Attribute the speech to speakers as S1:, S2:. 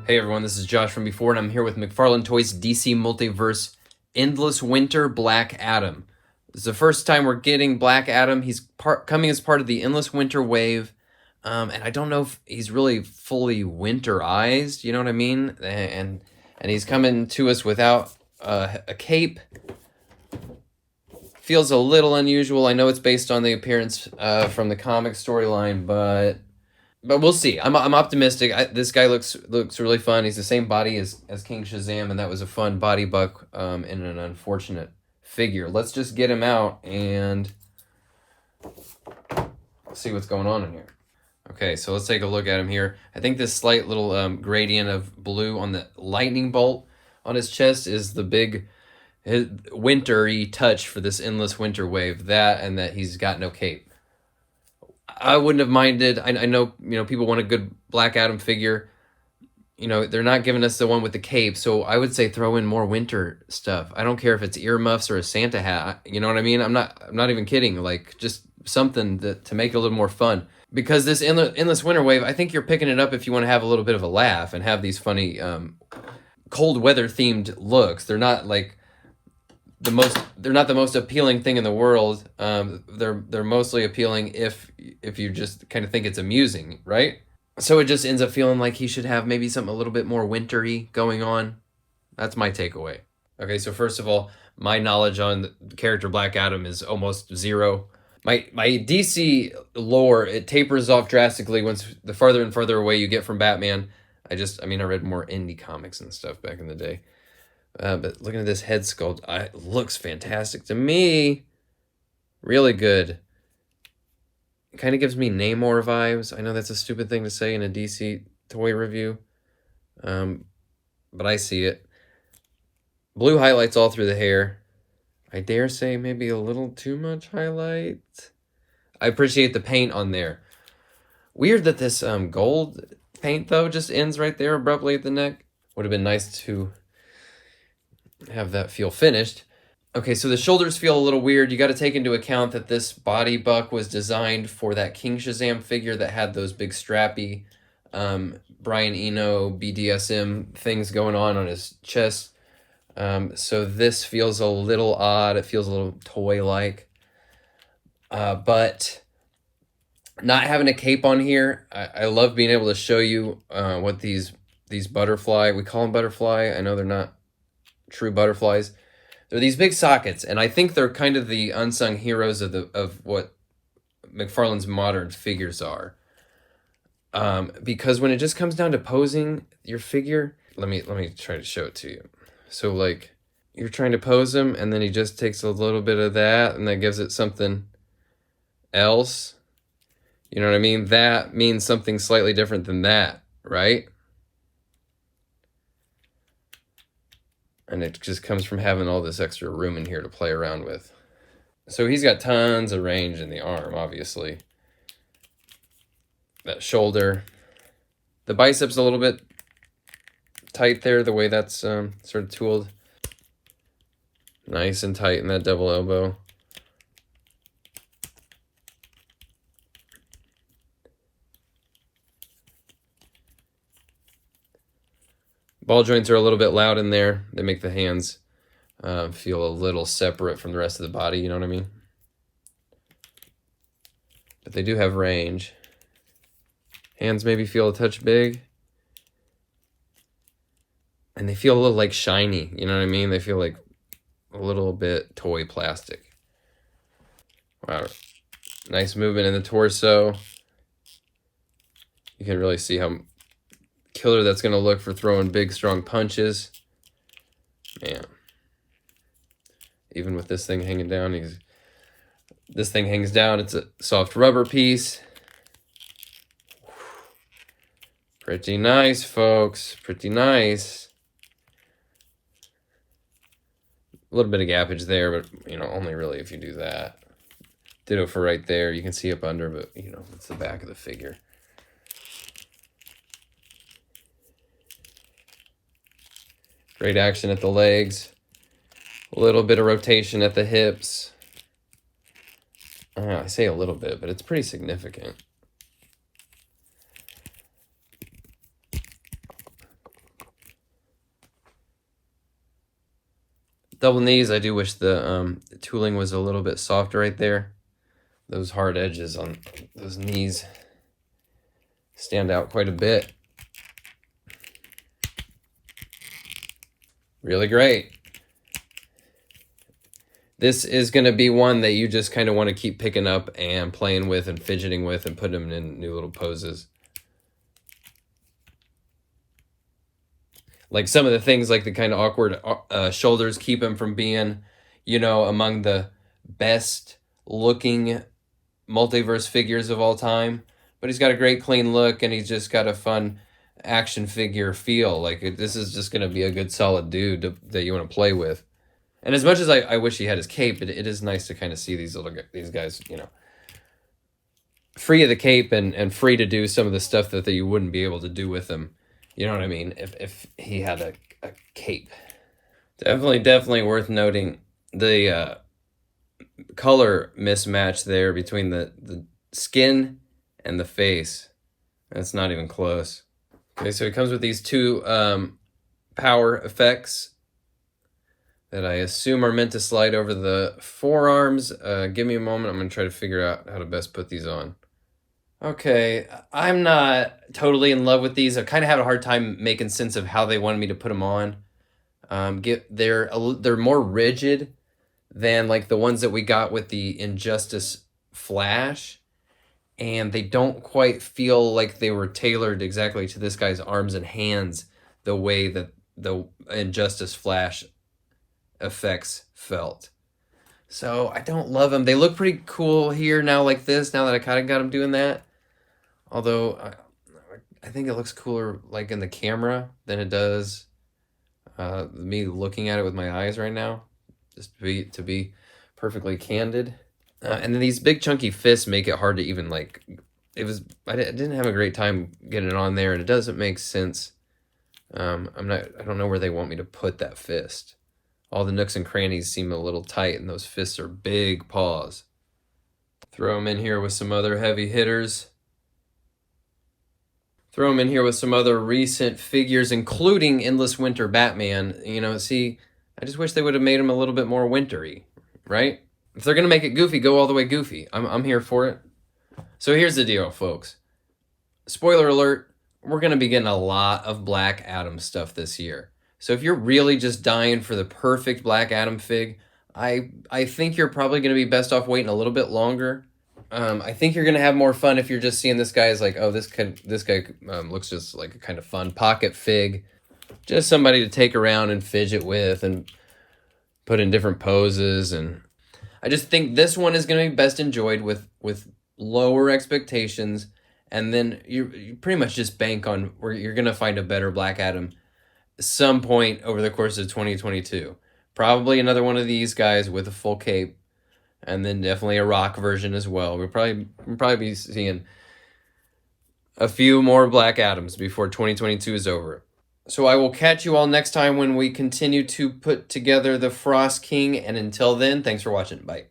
S1: Hey everyone, this is Josh from before, and I'm here with McFarlane Toys DC Multiverse Endless Winter Black Adam. This is the first time we're getting Black Adam. He's coming as part of the Endless Winter wave, and I don't know if he's really fully winterized. You know what I mean? And he's coming to us without a cape. Feels a little unusual. I know it's based on the appearance from the comic storyline, but we'll see. I'm optimistic. This guy looks really fun. He's the same body as King Shazam, and that was a fun body buck in an unfortunate figure. Let's just get him out and see what's going on in here. Okay, so let's take a look at him here. I think this slight little gradient of blue on the lightning bolt on his chest is the big wintry touch for this endless winter wave. That, and that he's got no cape. I wouldn't have minded. I know, people want a good Black Adam figure. They're not giving us the one with the cape, so I would say throw in more winter stuff. I don't care if it's earmuffs or a Santa hat. You know what I mean? I'm not even kidding. Like, just something to make it a little more fun. Because this endless winter wave, I think you're picking it up if you want to have a little bit of a laugh and have these funny cold weather themed looks. They're not like they're not the most appealing thing in the world. They're mostly appealing if you just kind of think it's amusing, right? So it just ends up feeling like he should have maybe something a little bit more wintry going on. That's my takeaway. Okay, so first of all, my knowledge on the character Black Adam is almost zero. My DC lore, it tapers off drastically once the farther and farther away you get from Batman. I read more indie comics and stuff back in the day. But looking at this head sculpt, it looks fantastic to me. Really good. It kind of gives me Namor vibes. I know that's a stupid thing to say in a DC toy review. But I see it. Blue highlights all through the hair. I dare say maybe a little too much highlight. I appreciate the paint on there. Weird that this gold paint, though, just ends right there abruptly at the neck. Would have been nice to have that feel finished. Okay, so the shoulders feel a little weird. You got to take into account that this body buck was designed for that King Shazam figure that had those big strappy Brian Eno BDSM things going on his chest. So this feels a little odd. It feels a little toy-like. But not having a cape on here, I love being able to show you what these butterfly, we call them butterfly. I know they're not true butterflies. They're these big sockets, and I think they're kind of the unsung heroes of what McFarlane's modern figures are. Because when it just comes down to posing your figure, let me try to show it to you. So like you're trying to pose him, and then he just takes a little bit of that, and that gives it something else. You know what I mean? That means something slightly different than that, right? And it just comes from having all this extra room in here to play around with. So he's got tons of range in the arm, obviously. That shoulder. The biceps a little bit tight there, the way that's sort of tooled. Nice and tight in that double elbow. Ball joints are a little bit loud in there. They make the hands feel a little separate from the rest of the body, you know what I mean? But they do have range. Hands maybe feel a touch big. And they feel a little like shiny, you know what I mean? They feel like a little bit toy plastic. Wow. Nice movement in the torso. You can really see how killer that's going to look for throwing big, strong punches. Man. Even with this thing hanging down, this thing hangs down. It's a soft rubber piece. Pretty nice, folks. Pretty nice. A little bit of gappage there, but, only really if you do that. Ditto for right there. You can see up under, but, it's the back of the figure. Great action at the legs. A little bit of rotation at the hips. I say a little bit, but it's pretty significant. Double knees, I do wish the tooling was a little bit softer right there. Those hard edges on those knees stand out quite a bit. Really great. This is going to be one that you just kind of want to keep picking up and playing with and fidgeting with and put them in new little poses. Like some of the things, like the kind of awkward shoulders, keep him from being, you know, among the best looking multiverse figures of all time. But he's got a great clean look, and he's just got a fun action figure feel. Like this is just going to be a good solid dude that you want to play with. And as much as I wish he had his cape, it is nice to kind of see these guys, you know, free of the cape and free to do some of the stuff that you wouldn't be able to do with him. You know what I mean? If he had a cape. Definitely worth noting the color mismatch there between the skin and the face. That's not even close. Okay, so it comes with these two power effects that I assume are meant to slide over the forearms. Give me a moment. I'm going to try to figure out how to best put these on. Okay, I'm not totally in love with these. I kind of had a hard time making sense of how they wanted me to put them on. They're more rigid than like the ones that we got with the Injustice Flash, and they don't quite feel like they were tailored exactly to this guy's arms and hands the way that the Injustice Flash effects felt. So I don't love them. They look pretty cool here now like this, now that I kind of got them doing that. Although I think it looks cooler like in the camera than it does me looking at it with my eyes right now, just to be perfectly candid. And then these big chunky fists make it hard to even like, I didn't have a great time getting it on there, and it doesn't make sense. I don't know where they want me to put that fist. All the nooks and crannies seem a little tight, and those fists are big paws. Throw them in here with some other heavy hitters. Throw them in here with some other recent figures, including Endless Winter Batman. You know, see, I just wish they would have made him a little bit more wintry, right? If they're going to make it goofy, go all the way goofy. I'm here for it. So here's the deal, folks. Spoiler alert, we're going to be getting a lot of Black Adam stuff this year. So if you're really just dying for the perfect Black Adam fig, I think you're probably going to be best off waiting a little bit longer. I think you're going to have more fun if you're just seeing this guy as like, oh, this guy looks just like a kind of fun pocket fig. Just somebody to take around and fidget with and put in different poses. And I just think this one is going to be best enjoyed with lower expectations. And then you pretty much just bank on where you're going to find a better Black Adam some point over the course of 2022. Probably another one of these guys with a full cape, and then definitely a rock version as well. We'll probably be seeing a few more Black Adams before 2022 is over. So I will catch you all next time when we continue to put together the Frost King, and until then, thanks for watching. Bye.